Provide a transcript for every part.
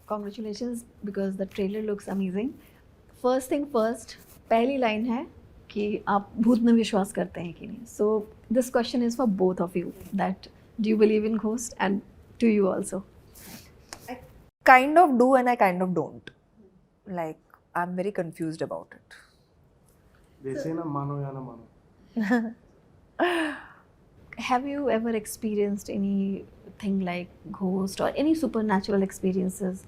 congratulations because the trailer looks amazing. First thing first, पहली line है कि आप भूत में विश्वास करते हैं कि नहीं. So this question is for both of you. That do you believe in ghost and do you also? I kind of do and I kind of don't. Like, I'm very confused about it. They say na mano ya na mano. Have you ever experienced anything like ghost or any supernatural experiences?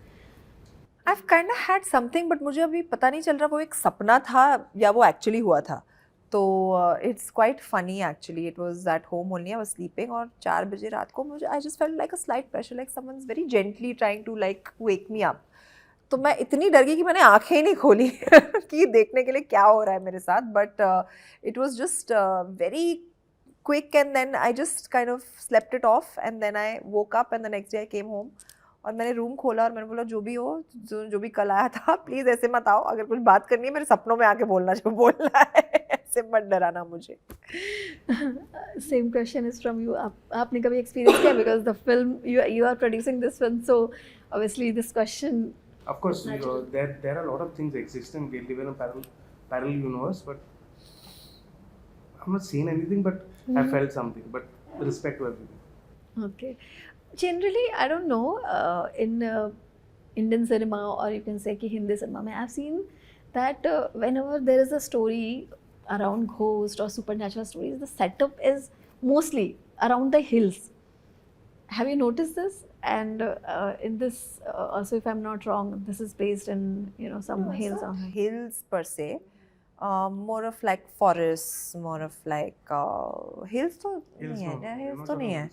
I've kind of had something, but मुझे अभी पता नहीं चल रहा वो एक सपना था या वो actually हुआ था. तो it's quite funny actually. It was at home only. I was sleeping और 4 बजे रात को मुझे I just felt like a slight pressure, like someone's very gently trying to like wake me up. तो मैं इतनी डर गई कि मैंने आंखें ही नहीं खोली कि देखने के लिए क्या हो रहा है मेरे साथ. But it was just very quick and then I just kind of slept it off and then I woke up and the next day I came home. और मैंने रूम खोला और मैंने बोला जो भी हो जो भी कल आया था प्लीज़ ऐसे मत आओ, अगर कुछ बात करनी है मेरे सपनों में आके बोलना जो बोलना है ऐसे मत डराना मुझे. Same question is from you. आपने कभी experience किया because the film you are producing this film, so obviously this question. Of course, there are a lot of things existing. We live in a parallel universe, but I've not seen anything, but I felt something. But respect to everything. Okay. Generally, I don't know, in Indian cinema or you can say कि Hindi cinema में I've seen that whenever there is a story around ghost or supernatural stories, the setup is mostly around the hills. Have you noticed this? And in this also, if I'm not wrong, this is based in some hills. Hills per se, more of like forests, more of like hills तो नहीं है, hills तो नहीं है.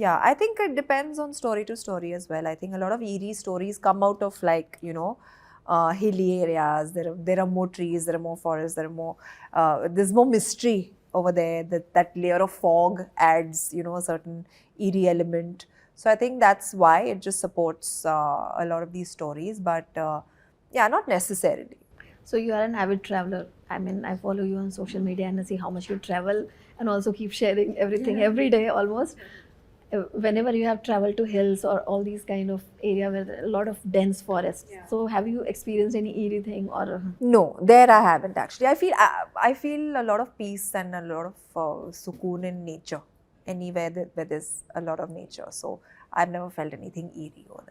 Yeah, I think it depends on story to story as well. I think a lot of eerie stories come out of like, hilly areas. There are more trees, there are more forests, there's more mystery over there. That layer of fog adds, a certain eerie element. So I think that's why it just supports a lot of these stories. But yeah, not necessarily. So you are an avid traveler. I mean, I follow you on social media and I see how much you travel and also keep sharing everything every day almost. Whenever you have traveled to hills or all these kind of area where there are a lot of dense forests, so have you experienced any eerie thing or? No, there I haven't actually. I feel a lot of peace and a lot of sukoon in nature, anywhere where there's a lot of nature. So I've never felt anything eerie over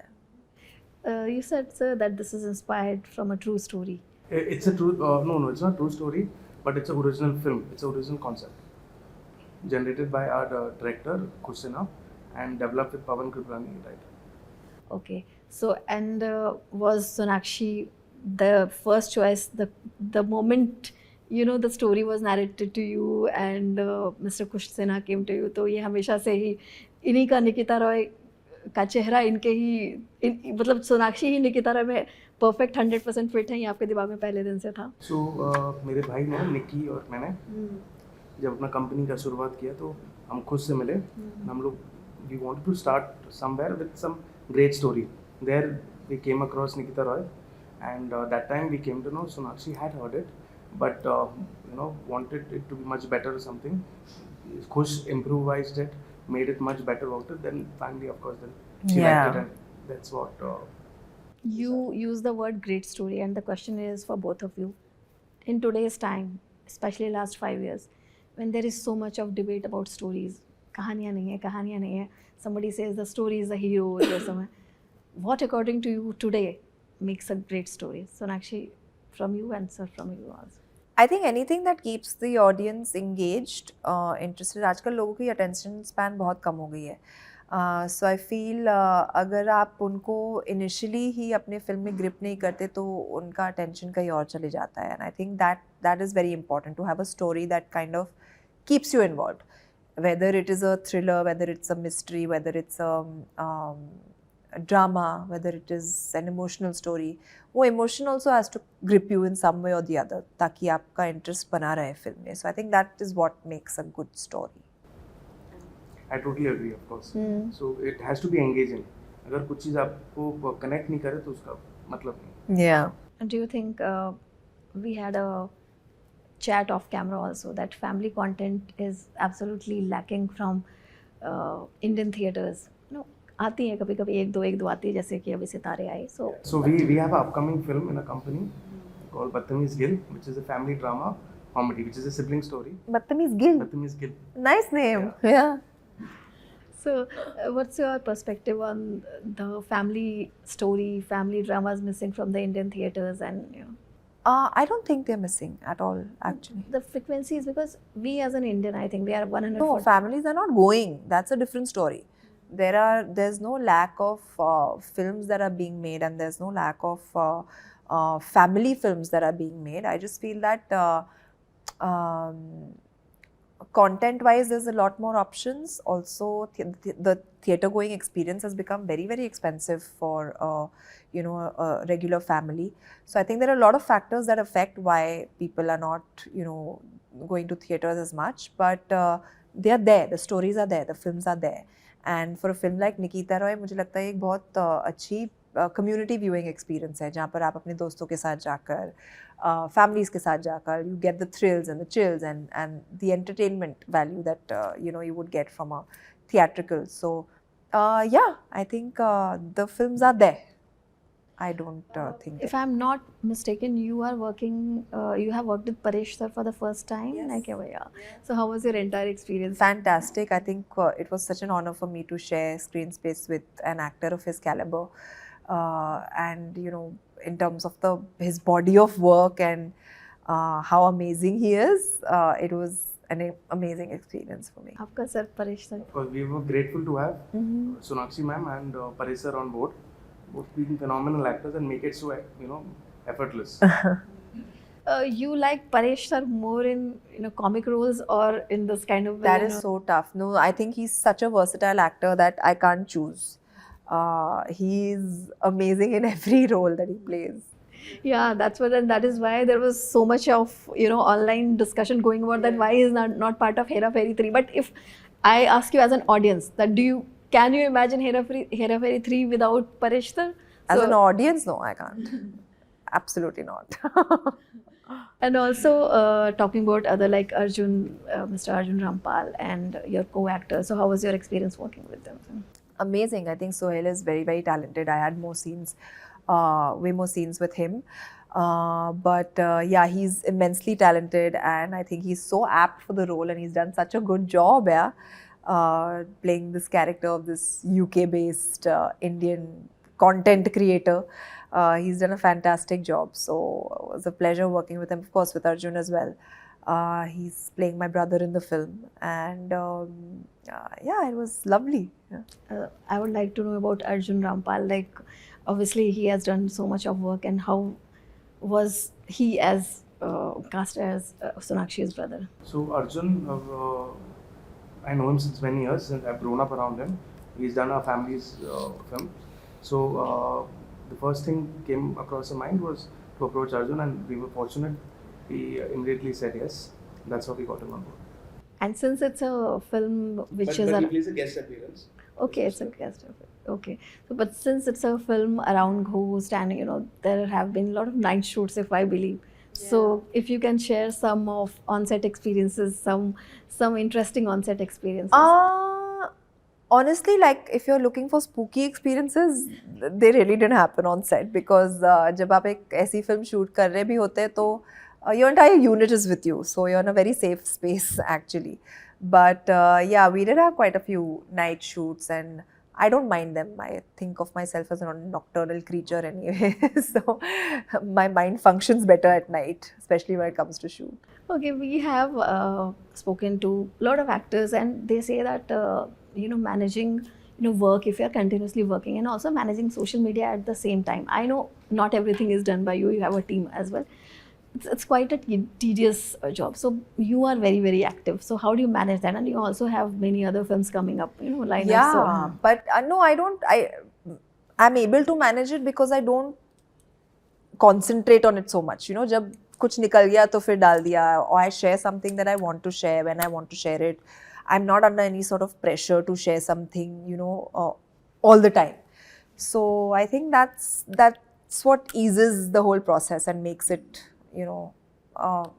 there. You said, sir, that this is inspired from a true story. It's a true. No, it's not true story, but it's an original film. It's an original concept generated by our director Khush Sinha and developed with Pawan Kriplani, right? Okay. So, and was Sonakshi the first choice the moment the story was narrated to you and Mr. Khush Sinha came to you? तो ये हमेशा से ही इन्हीं का निकिता रॉय का चेहरा इनके ही मतलब सोनाक्षी ही निकिता रॉय में परफेक्ट 100% फिट है, ये आपके दिमाग में पहले दिन से था? So मेरे भाई ने निक्की और मैंने जब अपना कंपनी का शुरुआत किया तो हम खुद से मिले. हम लोग we wanted to start somewhere with some great story. There we came across Nikita Roy, and that time we came to know Sonakshi had heard it, but wanted it to be much better or something. Khush improvised it, made it much better about it. Then finally, of course, then she liked it, and that's what. You use the word great story, and the question is for both of you. In today's time, especially last 5 years, when there is so much of debate about stories, कहानियाँ नहीं है, somebody says the story is the hero or something. What according to you today makes a great story? Sonakshi, from you and sir from you also. I think anything that keeps the audience engaged, interested. आजकल लोगों की attention span बहुत कम हो गई है. So I feel अगर आप उनको initially ही अपने फिल्म में grip नहीं करते तो उनका attention कहीं और चले जाता है. And I think that is very important, to have a story that kind of keeps you involved. Whether it is a thriller, whether it's a mystery, whether it's a drama, whether it is an emotional story, वो emotion also has to grip you in some way or the other ताकि आपका interest बना रहे film में. So I think that is what makes a good story. I totally agree, of course. So it has to be engaging. अगर कुछ चीज़ आपको connect नहीं करे तो उसका मतलब नहीं. Yeah. And do you think we had a chat off camera also that family content is absolutely lacking from Indian theaters? आती हैं कभी कभी एक दो आती है, जैसे कि अभी सितारे आए. So So we have an upcoming film in a company called Badtameez Gill, which is a family drama comedy, which is a sibling story. Badtameez Gill. Badtameez Gill. Nice name. Yeah. So, what's your perspective on the family story, family dramas missing from the Indian theaters, and I don't think they're missing at all, actually. the frequencies? Because we as an Indian, I think we are 100. No, families are not going. That's a different story. There's no lack of films that are being made, and there's no lack of family films that are being made. I just feel that content-wise, there's a lot more options. Also, the theatre-going experience has become very, very expensive for a regular family. So I think there are a lot of factors that affect why people are not going to theatres as much. But they are there. The stories are there. The films are there. And for a film like Nikita Roy, मुझे लगता है एक बहुत अच्छी community viewing experience है, जहाँ पर आप अपने दोस्तों के साथ जाकर, families के साथ जाकर, you get the thrills and the chills and the entertainment value that you would get from a theatrical. So yeah, I think the films are there. I don't think. If I'm not mistaken, you are working. You have worked with Paresh sir for the first time. Yes. Like, yeah. So how was your entire experience? Fantastic. I think it was such an honor for me to share screen space with an actor of his caliber, and in terms of his body of work and how amazing he is, it was an amazing experience for me. आपका sir Paresh sir. Because we were grateful to have Sonakshi ma'am and Paresh sir on board, both being phenomenal actors and make it so effortless. You like Paresh sir more in comic roles or in this kind of? That is so tough. No, I think he's such a versatile actor that I can't choose. He's amazing in every role that he plays. Yeah, that's what, and that is why there was so much of online discussion going about that why is not part of Hera Fairy 3. But if I ask you as an audience, that can you imagine Hera Fairy 3 without Paresh sir? As an audience, no, I can't. Absolutely not. And also talking about other like Arjun, Mr. Arjun Rampal and your co-actor. So how was your experience working with them? Amazing. I think Sohail is very, very talented. I had way more scenes with him. But yeah, he's immensely talented, and I think he's so apt for the role, and he's done such a good job, playing this character of this UK-based Indian content creator. He's done a fantastic job. So it was a pleasure working with him, of course, with Arjun as well. He's playing my brother in the film, and yeah, it was lovely. Yeah. I would like to know about Arjun Rampal. Like, obviously, he has done so much of work, and how was he as cast as Sonakshi's brother? So Arjun, I know him since many years, and I've grown up around him. He's done our family's film. So the first thing came across my mind was to approach Arjun, and we were fortunate. He immediately said yes. That's how we got him on board. And since it's a film which is he plays a guest appearance. okay, it's a guest appearance. Okay, so but since it's a film around ghost, and there have been a lot of night shoots, if I believe. Yeah. So if you can share some of on-set experiences, some interesting on-set experiences. Honestly, like if you're looking for spooky experiences, they really didn't happen on set, because जब आप एक ऐसी film shoot कर रहे भी होते हैं तो your entire unit is with you, so you're in a very safe space actually. But yeah, we did have quite a few night shoots, and I don't mind them. I think of myself as a nocturnal creature anyway, so my mind functions better at night, especially when it comes to shoot. Okay, we have spoken to a lot of actors, and they say that managing work, if you're continuously working, and also managing social media at the same time. I know not everything is done by you. You have a team as well. It's quite a tedious job. So you are very, very active. So how do you manage that? And you also have many other films coming up, lined yeah, up. So. But no, I don't. I'm able to manage it because I don't concentrate on it so much. जब कुछ निकल गया तो फिर डाल दिया, or I share something that I want to share when I want to share it. I'm not under any sort of pressure to share something, all the time. So I think that's what eases the whole process and makes it,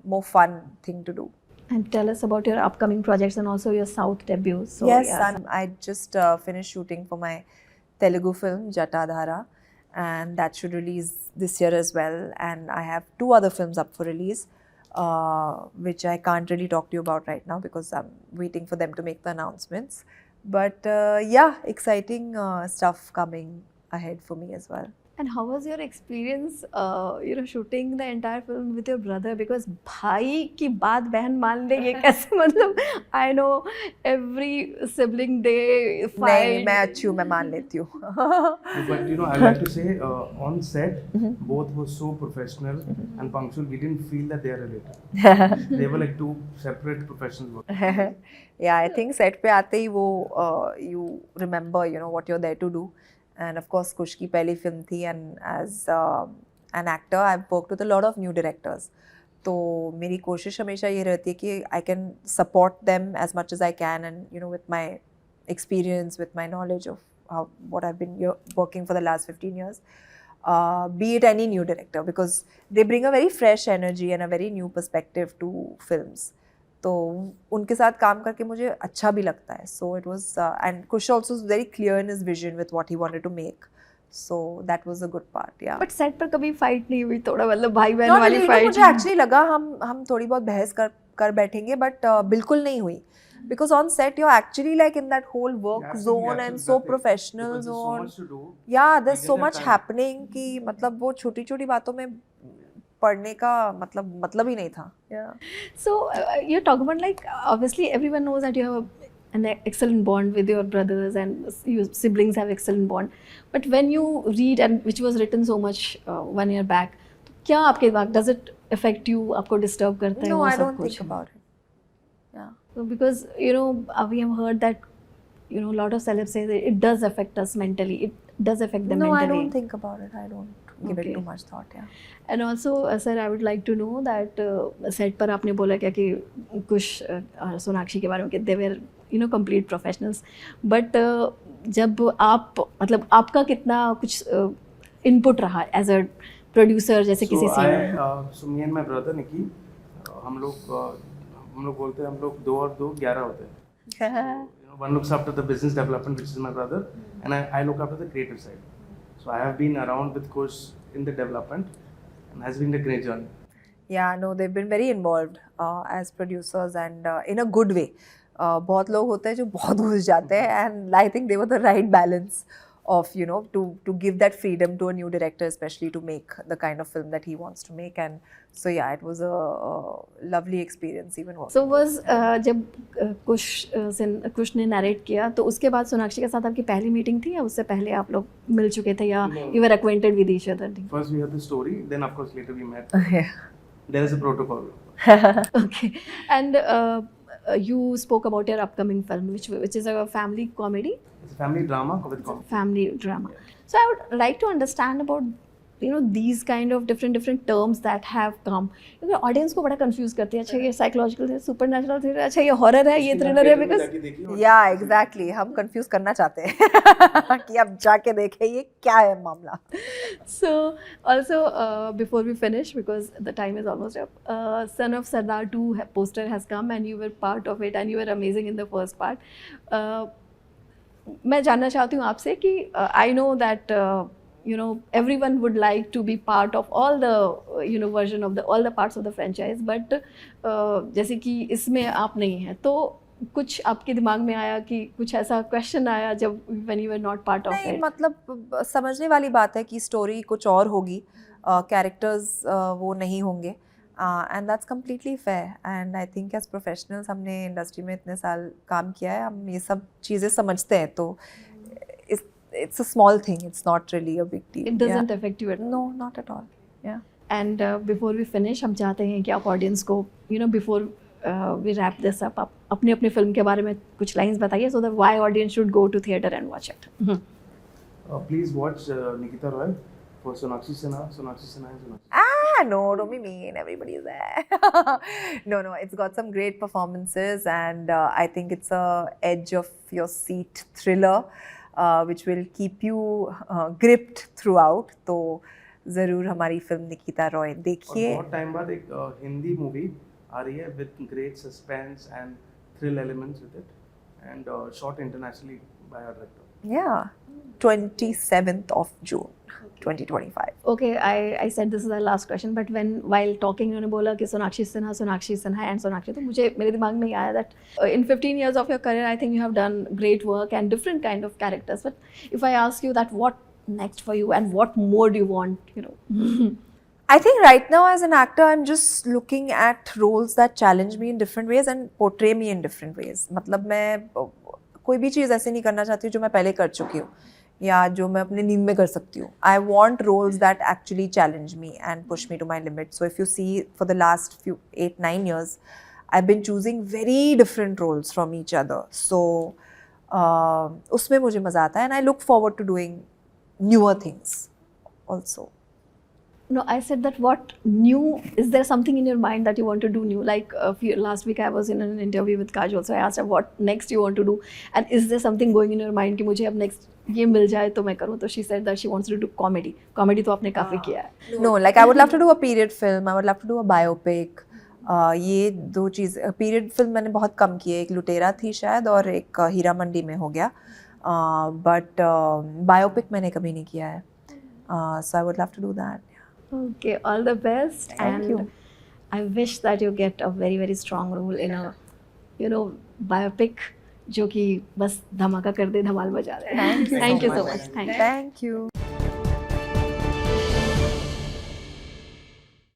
more fun thing to do. And tell us about your upcoming projects and also your South debut. So, yes, yeah. I just finished shooting for my Telugu film Jatadhara, and that should release this year as well. And I have 2 other films up for release, which I can't really talk to you about right now because I'm waiting for them to make the announcements. But yeah, exciting stuff coming ahead for me as well. And how was your experience, shooting the entire film with your brother? Because भाई की बात बहन मान ले ये कैसे मतलब I know every sibling day नहीं, fight. मैं अच्छी हूँ, मैं मान लेती हूँ. But I like to say, on set, both were so professional and punctual. We didn't feel that they are related. They were like two separate professionals. Yeah, I think set पे आते ही वो you remember, what you're there to do. And of course, Kush की पहली film थी, and as an actor, I've worked with a lot of new directors. तो मेरी कोशिश हमेशा ये रहती है कि I can support them as much as I can, and with my experience, with my knowledge of what I've been working for the last 15 years, be it any new director, because they bring a very fresh energy and a very new perspective to films. तो उनके साथ काम करके मुझे अच्छा भी लगता है. So it was and Kush also was very clear in his vision with what he wanted to make. So that was a good part, yeah. But set पर कभी fight नहीं हुई थोड़ा मतलब भाई बहन Not वाली really, fight? मुझे actually लगा हम थोड़ी बहुत बहस कर बैठेंगे, but बिल्कुल नहीं हुई. Because on set you're actually like in that whole work zone and so professional Because there's zone. so much to do. Yeah, there's We so get that much time. happening कि मतलब वो छोटी-छोटी बातों में पढ़ने का मतलब ही नहीं था. Yeah. So you're talking about like obviously everyone knows that you have an excellent bond with your brothers and your siblings have excellent bond. But when you read, and which was written so much 1 year back, तो क्या आपके दिमाग does it affect you? आपको disturb करता है No, वो I सब don't कुछ? think about it. Yeah. So because we have heard that a lot of celebs say that it does affect us mentally. It does affect them No, mentally. I don't think about it. I don't give Okay. it too much thought. Yeah. And also, sir, I would like to know that set पर आपने बोला क्या कि कुछ सोनाक्षी के बारे में कि they were complete professionals. But जब आप मतलब आपका कितना कुछ input रहा as a producer जैसे किसी scene में? So me and my brother Nikki, हम लोग बोलते हैं हम लोग 2 और 2 11 होते हैं. One looks after the business development, which is my brother, and I look after the creative side. So I have been around with Kush in the development, and has been a great journey. Yeah, no, they've been very involved as producers, and in a good way. बहुत लोग होते हैं जो बहुत घुस जाते हैं, and I think they were the right balance of to give that freedom to a new director, especially to make the kind of film that he wants to make. And so yeah, it was a lovely experience even working. So was जब कुश ने narrate किया तो उसके बाद सोनाक्षी के साथ आपकी पहली मीटिंग थी या उससे पहले आप लोग मिल चुके थे या No. you were acquainted with each other? First we had the story, then of course later we met. Yeah. There is a protocol. Okay. And you spoke about your upcoming film, which is a family comedy, It's a family drama with comedy. family drama. So I would like to understand about these kind of different terms that have come. क्योंकि audience को बड़ा confuse करते हैं. अच्छा ये psychological है, supernatural thriller, अच्छा ये horror है, ये thriller है, because Yeah, exactly. हम confuse करना चाहते हैं कि अब जाके देखें ये क्या है मामला. So also before we finish, because the time is almost up, Son of Sardar 2 poster has come and you were part of it and you were amazing in the first part. मैं जानना चाहती हूँ आपसे कि I know that everyone would like to be part of all the version of all the parts of the franchise, but जैसे कि इसमें आप नहीं हैं तो कुछ आपके दिमाग में आया कि कुछ ऐसा क्वेश्चन आया जब when you were not part of नहीं, it? मतलब समझने वाली बात है कि स्टोरी कुछ और होगी, कैरेक्टर्स वो नहीं होंगे, and that's completely fair. And I think as professionals हमने इंडस्ट्री में इतने साल काम किया है, हम ये सब चीज़ें समझते हैं, तो it's a small thing, it's not really a big deal. It doesn't affect you at all? No, not at all. Yeah. And before we finish, हम चाहते हैं कि आप ऑडियंस को before we wrap this up, आप अपनी film के बारे में कुछ लाइंस बताइए so that why audience should go to theater and watch it. Please watch Nikita Roy for Sonakshi Sinha and Sonakshi. No, don't be mean. Everybody's there. No, it's got some great performances, and I think it's a edge of your seat thriller, which will keep you gripped throughout. तो ज़रूर हमारी film Nikita Roy देखिए. और बहुत time बाद एक Hindi movie आ रही है with great suspense and thrill elements with it, and shot internationally by our director. Yeah, 27th of June 2025. Okay, I said this is our last question, but while talking उन्होंने बोला कि Sonakshi Sinha and Sonakshi, तो मुझे मेरे दिमाग में ये आया that in 15 years of your career, I think you have done great work and different kind of characters. But if I ask you that, what next for you and what more do you want, you know? I think right now as an actor, I'm just looking at roles that challenge me in different ways and portray me in different ways. मतलब मैं कोई भी चीज़ ऐसे नहीं करना चाहती हूँ जो मैं पहले कर चुकी हूँ या जो मैं अपने नींद में कर सकती हूँ. I want roles that actually challenge me and push me to my limits. So if you see for the last 8-9 years, I've been choosing very different roles from each other. So उसमें मुझे मज़ा आता है and I look forward to doing newer things also. No, I said that what new, is there something in your mind that you want to do new? Like last week I was in an interview with Kajol, so I asked her what next you want to do, and is there something going in your mind कि मुझे अब next ये मिल जाए तो मैं करूँ? तो she said that she wants to do comedy. Comedy तो आपने काफ़ी किया है. No, like I would love to do a period film. I would love to do a biopic. ये दो चीज़ period film मैंने बहुत कम की है. एक लुटेरा थी शायद और एक हीरा मंडी में हो गया. But biopic मैंने कभी नहीं किया है. So I would love to do that. Okay, all the best. Thank you. I wish that you get a very, very strong role in a, you know, biopic जो कि बस धमाका कर दे, धमाल मचा दे. Thank you Thank so you so much. much. Thank you. Thank you.